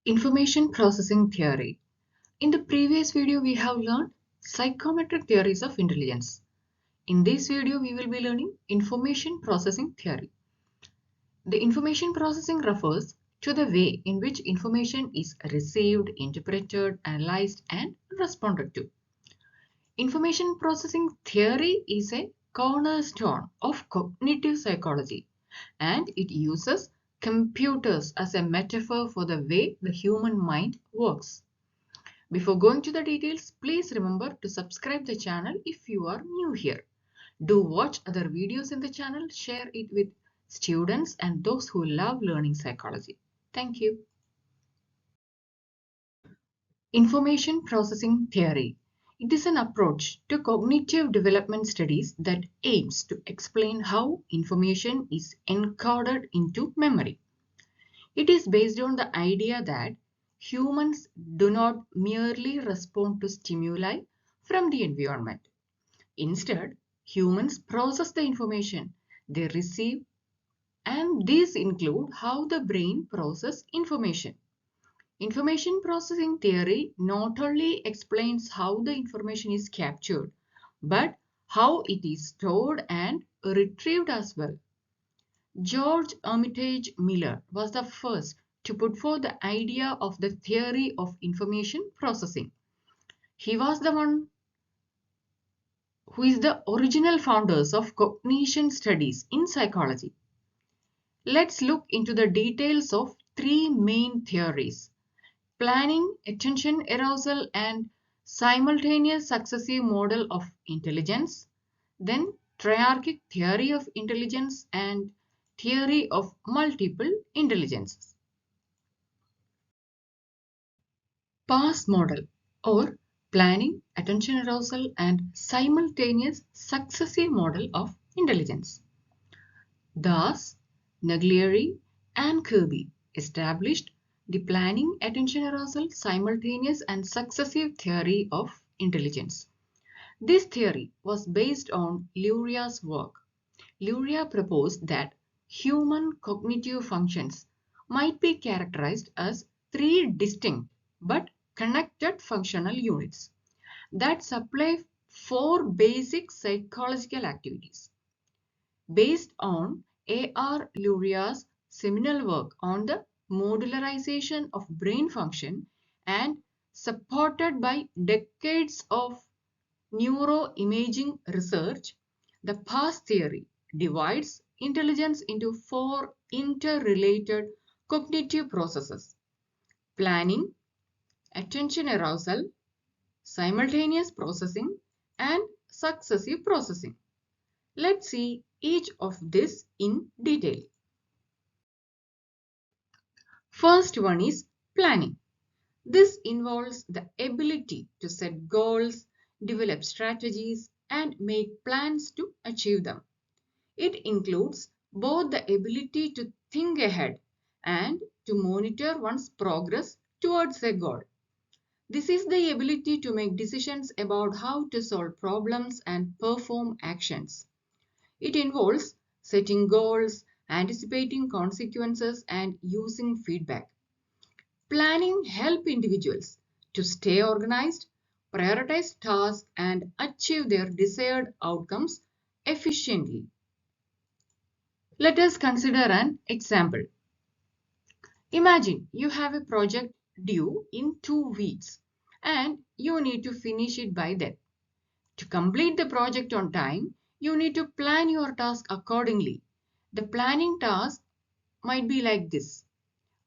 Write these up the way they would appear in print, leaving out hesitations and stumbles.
Information processing theory. In the previous video, we have learned psychometric theories of intelligence. In this video, we will be learning information processing theory. The information processing refers to the way in which information is received, interpreted, analyzed, and responded to. Information processing theory is a cornerstone of cognitive psychology, and it uses computers as a metaphor for the way the human mind works. Before going to the details, please remember to subscribe the channel if you are new here. Do watch other videos in the channel, share it with students and those who love learning psychology. Thank you. Information processing theory. It is an approach to cognitive development studies that aims to explain how information is encoded into memory. It is based on the idea that humans do not merely respond to stimuli from the environment. Instead, humans process the information they receive, and these include how the brain processes information. Information processing theory not only explains how the information is captured, but how it is stored and retrieved as well. George Armitage Miller was the first to put forth the idea of the theory of information processing. He was the one who is the original founders of cognition studies in psychology. Let's look into the details of three main theories: planning, attention arousal, and simultaneous successive model of intelligence, then triarchic theory of intelligence and theory of multiple intelligences. PASS model, or planning, attention arousal, and simultaneous successive model of intelligence. Thus, Naglieri and Kirby established the planning, attention arousal, simultaneous, and successive theory of intelligence. This theory was based on Luria's work. Luria proposed that human cognitive functions might be characterized as three distinct but connected functional units that supply four basic psychological activities. Based on A.R. Luria's seminal work on the modularization of brain function and supported by decades of neuroimaging research, the PASS theory divides intelligence into four interrelated cognitive processes: planning, attention arousal, simultaneous processing, and successive processing. Let's see each of this in detail. First one is planning. This involves the ability to set goals, develop strategies, and make plans to achieve them. It includes both the ability to think ahead and to monitor one's progress towards a goal. This is the ability to make decisions about how to solve problems and perform actions. It involves setting goals, anticipating consequences, and using feedback. Planning helps individuals to stay organized, prioritize tasks, and achieve their desired outcomes efficiently. Let us consider an example. Imagine you have a project due in 2 weeks and you need to finish it by then. To complete the project on time, you need to plan your task accordingly. The planning task might be like this.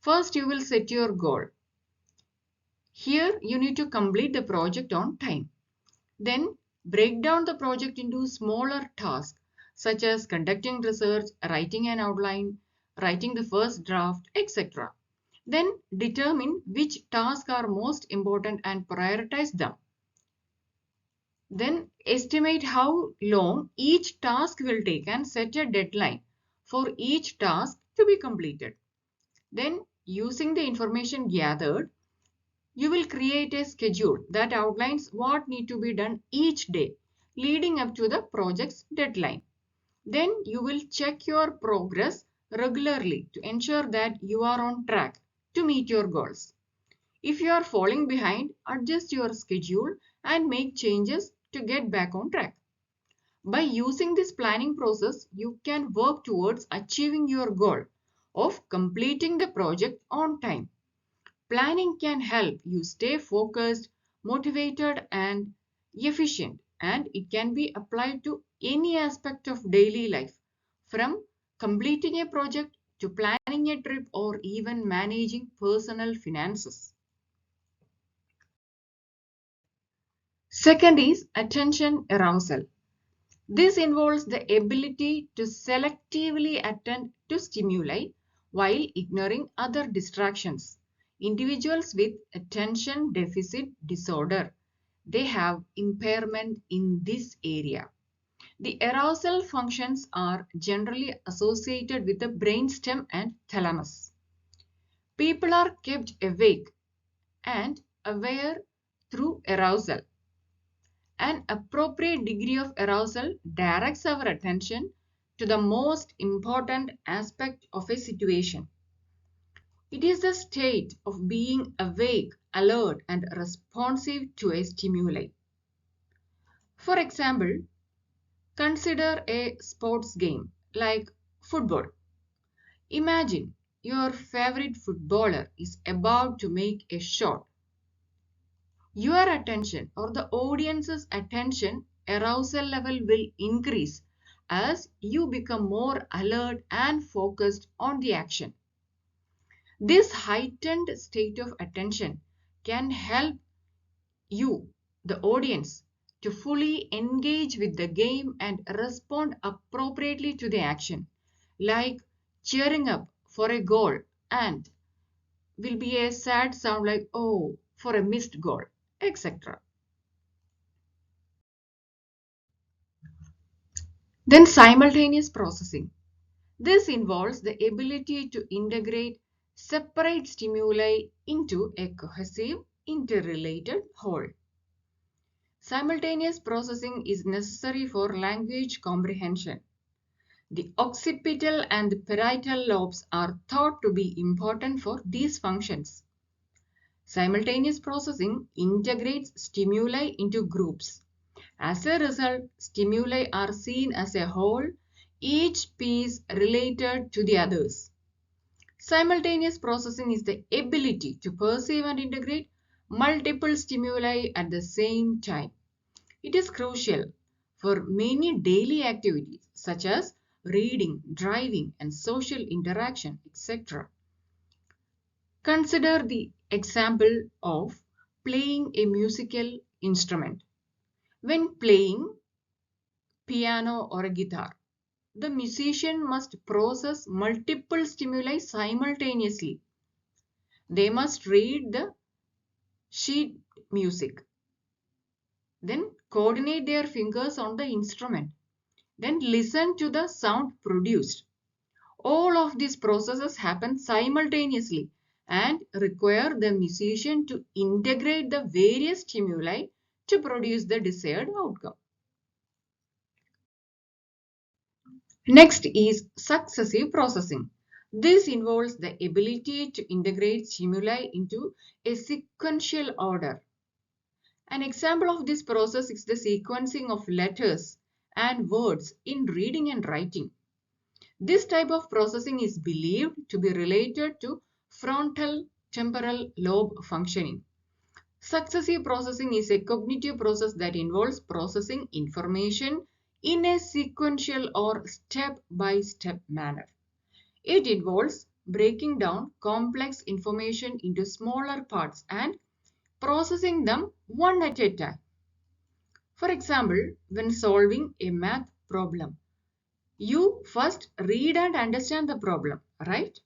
First, you will set your goal. Here, you need to complete the project on time. Then, break down the project into smaller tasks, such as conducting research, writing an outline, writing the first draft, etc. Then, determine which tasks are most important and prioritize them. Then estimate how long each task will take and set a deadline for each task to be completed. Then, using the information gathered, you will create a schedule that outlines what needs to be done each day leading up to the project's deadline. Then you will check your progress regularly to ensure that you are on track to meet your goals. If you are falling behind, adjust your schedule and make changes to get back on track. By using this planning process, you can work towards achieving your goal of completing the project on time. Planning can help you stay focused, motivated, and efficient, and it can be applied to any aspect of daily life, from completing a project to planning a trip or even managing personal finances. Second is attention arousal. This involves the ability to selectively attend to stimuli while ignoring other distractions. Individuals with attention deficit disorder, they have impairment in this area. The arousal functions are generally associated with the brainstem and thalamus. People are kept awake and aware through arousal. An appropriate degree of arousal directs our attention to the most important aspect of a situation. It is the state of being awake, alert, and responsive to a stimuli. For example, consider a sports game like football. Imagine your favorite footballer is about to make a shot. Your attention or the audience's attention arousal level will increase as you become more alert and focused on the action. This heightened state of attention can help you, the audience, to fully engage with the game and respond appropriately to the action, like cheering up for a goal and will be a sad sound like oh for a missed goal, etc. Then simultaneous processing. This involves the ability to integrate separate stimuli into a cohesive, interrelated whole. Simultaneous processing is necessary for language comprehension. The occipital and parietal lobes are thought to be important for these functions. Simultaneous processing integrates stimuli into groups. As a result, stimuli are seen as a whole, each piece related to the others. Simultaneous processing is the ability to perceive and integrate multiple stimuli at the same time. It is crucial for many daily activities such as reading, driving, and social interaction, etc. Consider the example of playing a musical instrument. When playing piano or a guitar, the musician must process multiple stimuli simultaneously. They must read the sheet music, then coordinate their fingers on the instrument, then listen to the sound produced. All of these processes happen simultaneously and require the musician to integrate the various stimuli to produce the desired outcome. Next is successive processing. This involves the ability to integrate stimuli into a sequential order. An example of this process is the sequencing of letters and words in reading and writing. This type of processing is believed to be related to frontal temporal lobe functioning. Successive processing is a cognitive process that involves processing information in a sequential or step-by-step manner. It involves breaking down complex information into smaller parts and processing them one at a time. For example, when solving a math problem, you first read and understand the problem, right?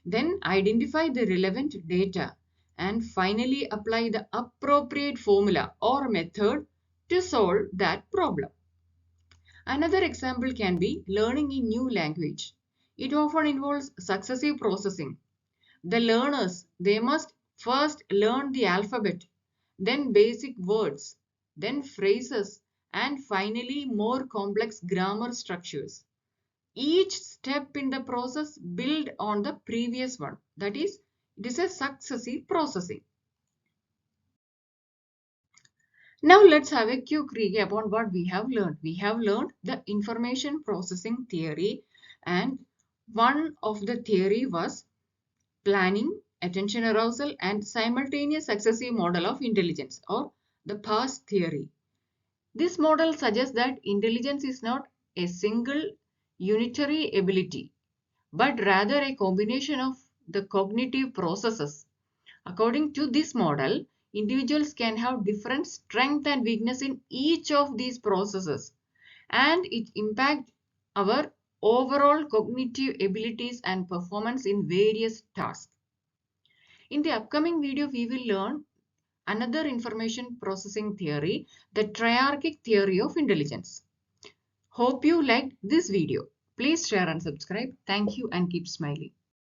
Then identify the relevant data and finally apply the appropriate formula or method to solve that problem. Another example can be learning a new language. It often involves successive processing. The learners, they must first learn the alphabet, then basic words, then phrases, and finally more complex grammar structures. Each step in the process builds on the previous one. That is, it is a successive processing. Now let's have a quick recap on what we have learned. We have learned the information processing theory, and one of the theory was planning, attention arousal, and simultaneous successive model of intelligence, or the PASS theory. This model suggests that intelligence is not a single unitary ability, but rather a combination of the cognitive processes. According to this model, individuals can have different strength and weakness in each of these processes, and it impacts our overall cognitive abilities and performance in various tasks. In the upcoming video, we will learn another information processing theory, the triarchic theory of intelligence. Hope you liked this video. Please share and subscribe. Thank you and keep smiling.